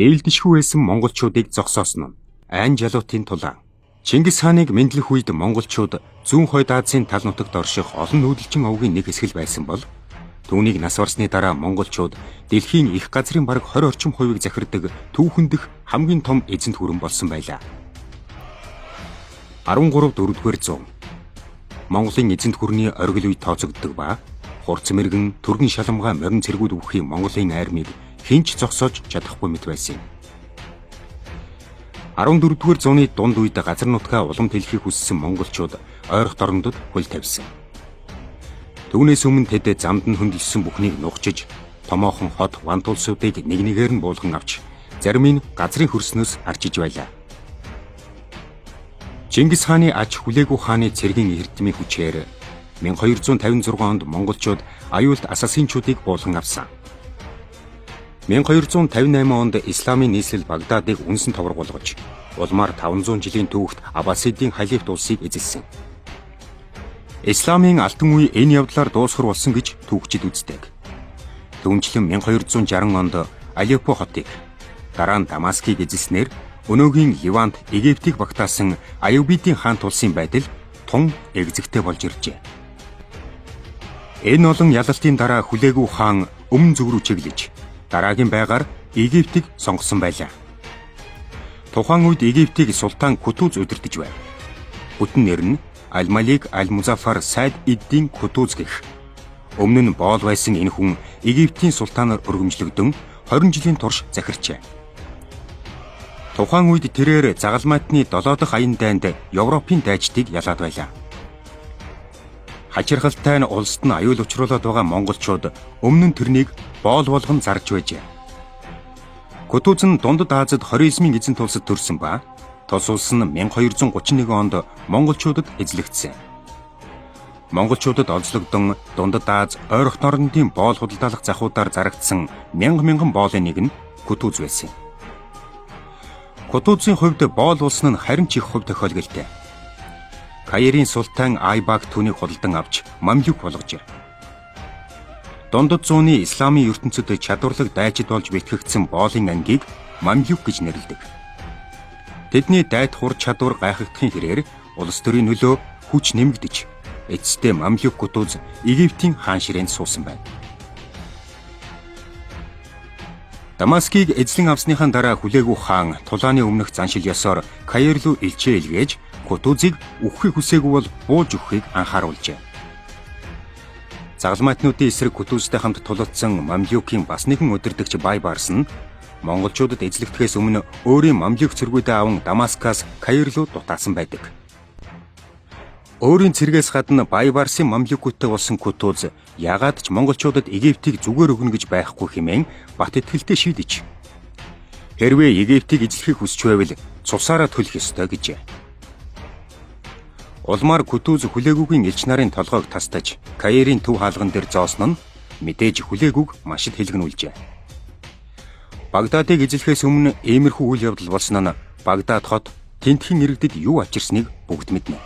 дээлдэшгүй байсан монголчуудыг зогсоосон нь айн жалуутын тулаан. Чингис хааныг мэдлэх үед монголчууд зүүн хойд Азийн тал нутагт орших олон нүүдэлчин овгийн нэг хэсэг байсан бол түүнийг нас барсны дараа монголчууд дэлхийн их газрын бараг 20 орчим хувийг захирдаг түүхэн дэх хамгийн том эзэнт гүрэн болсон байлаа. 13-4-р зуун Монголын эзэнт гүрний оргил үе тооцогддог ба хурц мэргэн түргэн шаламгаа морин цэргүүд өгөхийн Монголын армийг хинч зогсоож чадахгүй мэт байсан юм. 14-р зууны дунд үед газар нутгаа улам дэлхийг хүссэн монголчууд ойрох дорнодод хөл тавьсан. Түүнээс өмнө тэд замд нь хөндлөсөн бүхнийг нухчиж, томоохон хот вантулсуудыг нэг нэгээр нь буулган авч, зарим нь газрын хөрснөөс арчиж байлаа. Чингис хааны аж хүлээгүй хааны цэргийн эрдмийн хүчээр 1256 онд монголчууд аюулт асасинчуудыг буулган авсан. 1258 онд исламын нийслэл Багдадыг үнсэн товор болгож, улмаар 500 жилийн түүхт Аббасидын халифт улсыг эзэлсэн. Исламын алтан үе энэ явдлаар дуусгар болсон гэж түүхчид үздэг. Түүнчлэн 1260 онд Алеппо хотыг, дараа нь Дамаскийг эзэлснээр өнөөгийн Ливант, Египтийг багтаасан Аюбидын хаан тулсын байдал тун эгзэгтэй болж иржээ. Энэ олон ялалтын дараа хүлээгүй хаан өмнө зүг рүү чиглэж, дараагийн байгаар Египтийг сонгосон байлаа. Тухайн үед Египтийг султан Кутуз удирдаж байв. Бүтэн нэр нь Аль-Малик Аль-Музафар Сайд Иддин Кутуз гэх. Өмнө нь боол байсан энэ хүн Египтийн султанаар өргөмжлөгдөн 20 жилийн турш захирчээ. Тухайн үед тэрээр загалмайтны 7 дахь аян дайнд Европын дайчдыг ялаад байлаа. Хачирхалтай нь улсад нь аюул учруулад байгаа монголчууд өмнө нь тэрнийг боол болгон зарж байжээ. Кутуз нь Дундад Азад хоризмын эзэнт улсад төрсөн ба тус улс нь 1231 онд монголчуудад эзлэгдсэн. Монголчуудад онцлогдсон Дундад Аз ойрох дорнодын боол худалдаалах захуудаар зарагдсан мянган боолын нэг нь Кутуз байсан. Кутузын хувьд боол улс нь харин ч их хувь тохиолдолтой. Каирын султан Айбак түүнийг худалдан авч мамлюк болгожээ. Дундад зууны исламын ертөнцид чадварлаг дайчид болж бэлтгэгдсэн боолын ангийг мамлюк гэж нэрлэдэг. Тэдний дайд хур чадвар гайхагдахын хэрээр улс төрийн нөлөө хүч нэмэгдэж, эцэстээ мамлюк Кутуз Египтийн хаан ширээнд суусан байна. Дамаскийг эзлэн авсныхаа дараа хүлээгүй хаан тулааны өмнөх заншил ёсоор Каир руу элчээ илгээж Кутузыг үххийг хүсээгүй бол бууж өгөхийг анхааруулжээ. Загалмайтнуудын эсрэг Кутузтай хамт тулалдсан мамлюкийн бас нэгэн удирдагч Байбарс нь монголчуудад эзлэгдэхээс өмнө өөрийн мамлюк цэргүүдээ аван Дамаскаас Каир руу дутаасан байдаг. Өөрийн цэргээс гадна Байбарсын мамлюкуудтай болсон Кутуз яагаад ч монголчуудад Египтийг зүгээр өгнө гэж байхгүй хэмээн бат итгэлтэй шийдэж, хэрвээ Египтийг эзлэхийг хүсч байвал цусаараа төлөх ёстой гэжээ. Улмаар Кутуз хүлээгүүгийн элч нарын толгойг тастаж Каирын төв хаалган дээр зоосон нь мэдээж хүлээгүүг машид хэлгэнүүлжээ. Багдадыг эзлэхээс өмнө иймэрхүү үйл явдал болсон нь Багдад хот тентхэн иргэдэд юу ачирсныг бүгд мэднэ.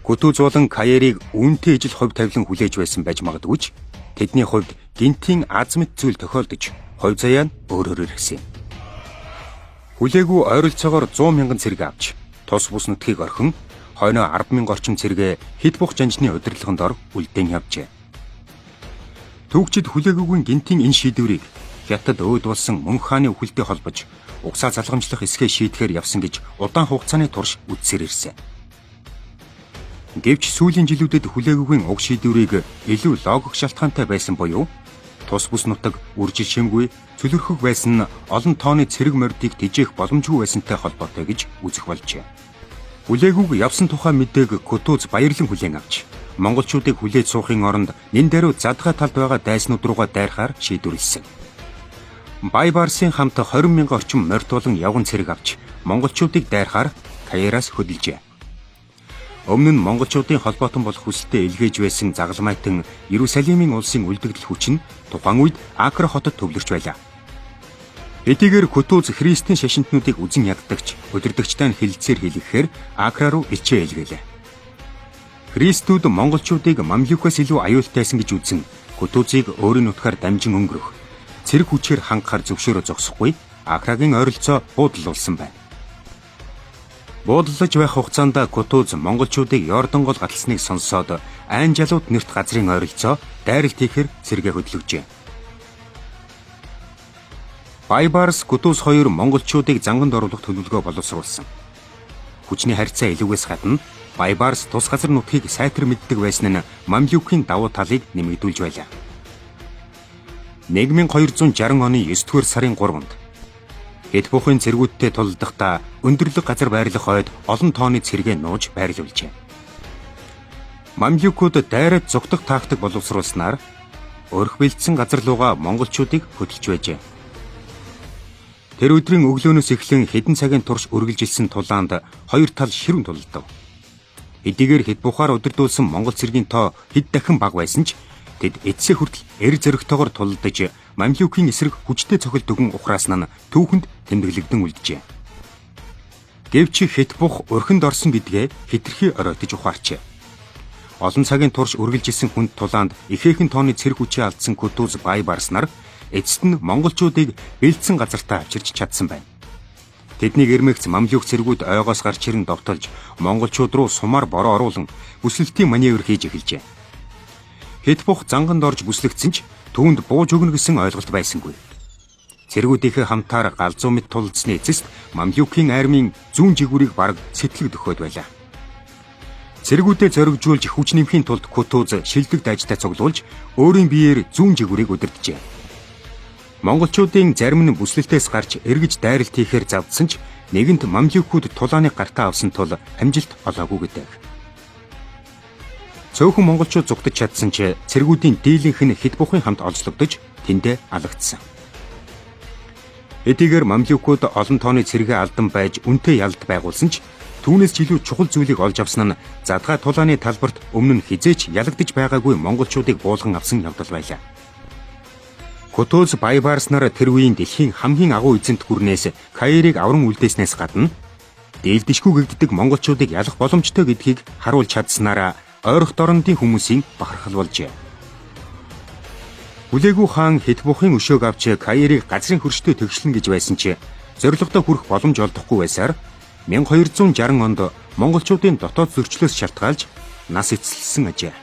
Кутуз болон Каирыг үүнтэй ижил хувь тавилан хүлээж байсан байж магадгүй ч тэдний хувьд гинтийн аз мэд зүйл тохиолдож хувь заяа нь өөрөөр ирсэн. Хүлээгүү ойролцоогоор 100,000 цэрэг авч тус бус нутгийг орхин хойноо 10,000 орчим цэргээ хэд бух жанжны удирдлаганд ор үлдээн явжээ. Түүгчид хүлээгүүгийн гинтийн энэ шийдвэрийг хятад өөд болсон мөнх хааны үхэлтэй холбож угсаа залгамжлах эсгээ шийдэхээр явсан гэж удаан хугацааны турш үздсээр ирсэн. Гэвч сүүлийн жилүүдэд хүлээгүүгийн уг шийдвэрийг илүү логик шалтгаантай байсан буюу тус бус нутаг үржил шимгүй цөлөрхөг байсан нь олон тооны цэрэг мордыг тэжээх боломжгүй байсантай холбоотой гэж үзэх болжээ. Хүлээгүүг явсан тухай мэдээг Кутуз баярлан хүлээн авч монголчуудыг хүлээж суухын оронд нэн даруй задгай талд байгаа дайснууд руугаа дайрахаар шийдвэрлэсэн. Байбарсын хамт 20,000 орчим морд болон явган цэрэг авч монголчуудыг дайрахаар Каираас хөдөлжээ. Өмнө нь монголчуудын холбоотон болох хүсэлтэд илгээж байсан загалмайтан Иерусалимын улсын үлдэгдэл хүч нь тухайн үед Акра хотод төвлөрч байлаа. Эдгээр Кутуз христийн шашинтнуудыг үзэн яддагч, удирдагчтай нь хэлэлцээр хэлэхээр Акра руу элчээ илгээлээ. Христүүд монголчуудыг мамлюкаас илүү аюултайсан гэж үзэн Кутузыг өөрийн нутгаар дамжин өнгөрөх, цэрэг хүчээр хангахаар зөвшөөрөө зогсохгүй Ахрагийн ойролцоо буудлуулсан байна. Буудлаж байх хугацаанд Кутуз монголчуудыг Йордан гол гаталсныг сонсоод айн жалууд нэрт газрын ойролцоо дайралт хийхээр цэрэгээ хөдлөжээ. Байбарс Кутуз 2 монголчуудыг занганд оруулах төлөвлөгөө боловсруулсан. Хүчний харьцаа илүүгээс гадна Байбарс тус газар нутгийг сайтар мэддэг байсан нь Мамлюкийн давуу талыг нэмэгдүүлж байлаа. 1260 оны 9-р сарын 3-нд Хэт бухын цэргүүдтэй тулалдахдаа өндөрлөг газар байрлах ойд олон тооны цэргээ нууж байрлуулжээ. Мамлюкууд дайраад зүгтах тактик боловсруулснаар өрх бэлдсэн газар руугаа монголчуудыг хөтлж байжээ. Тэр өдрийн өглөөнөөс эхлэн хэдэн цагийн турш үргэлжилсэн тулаанд хоёр тал ширүүн тулалдав. Эдгээр хэд бухаар удирдуулсан монгол цэргийн тоо хэд дахин бага байсан ч тэд эцсээ хүртэл эр зөрөгтэйгээр тулалдаж Мамлюкийн эсрэг хүчтэй цохилт өгөн ухраасан нь түүхэнд тэмдэглэгдэн үлджээ. Гэвч хэд бух өрхөнд орсон гэдгээ хэтэрхий оройтож ухаарчээ. Олон цагийн турш үргэлжилсэн хүнд тулаанд ихээхэн тооны цэрэг хүчээ алдсан Кутуз Байбарс нар эцэст нь монголчуудыг бэлдсэн газартаа авчирч чадсан байна. Тэднийг эрмэгц Мамлюк цэргүүд ойгоос гарч ирэн довтолж монголчууд руу сумаар бороо оруулан бүслэлтийн маневр хийж эхэлжээ. Хэт бух занганд орж бүслэгдсэн ч түүнд бууж өгнө гэсэн ойлголт байсангүй. Цэргүүдийнхээ хамтаар галзуу мэт тулалдсны эцэст Мамлюкийн армийн зүүн жигүүрийг бараг сэтгэл дөхөөд байлаа. Цэргүүдэд зоригжуулж хүч нэмхийн тулд Кутуз шилдэг дайжтай цуглуулж өөрийн биеэр зүүн жигүүрийг удирджээ. Монголчуудын зарим нь бүслэлтээс гарч эргэж дайралт хийхээр завдсан ч нэгэнт Мамлюкууд тулааны гартаа авсан тул амжилт олоогүй гэдэг. Цөөхөн монголчууд зугтаж чадсан ч цэргүүдийн дийлэнх нь хэд бухын хамт олзлогдож тэндээ алагдсан. Эдгээр Мамлюкууд олон тооны цэргээ алдан байж үнэтэй ялд байгуулсан ч түүнээс ч илүү чухал зүйлийг олж авсан нь задгай тулааны талбарт өмнө нь хизээч ялагдаж байгаагүй монголчуудыг буулган авсан явдал байлаа. Кутуз Байбарс нар тэр үеийн дэлхийн хамгийн агуу эзэнт гүрнээс Каирыг авран үлдээснээс гадна дээлдэшгүй гэгддэг монголчуудыг ялах боломжтой гэдгийг харуулж чадсанараа ойрох дорнодын хүмүүсийн бахархал болжээ. Хүлээгүү хаан Хэт бухын өшөөг авч Каирыг газрын хөрштэй тэгшлэн гэж байсан ч зорилгодоо хүрэх боломж олдохгүй байсаар 1260 онд монголчуудын дотоод зөрчлөөс шалтгаалж нас эцэлсэн ажээ.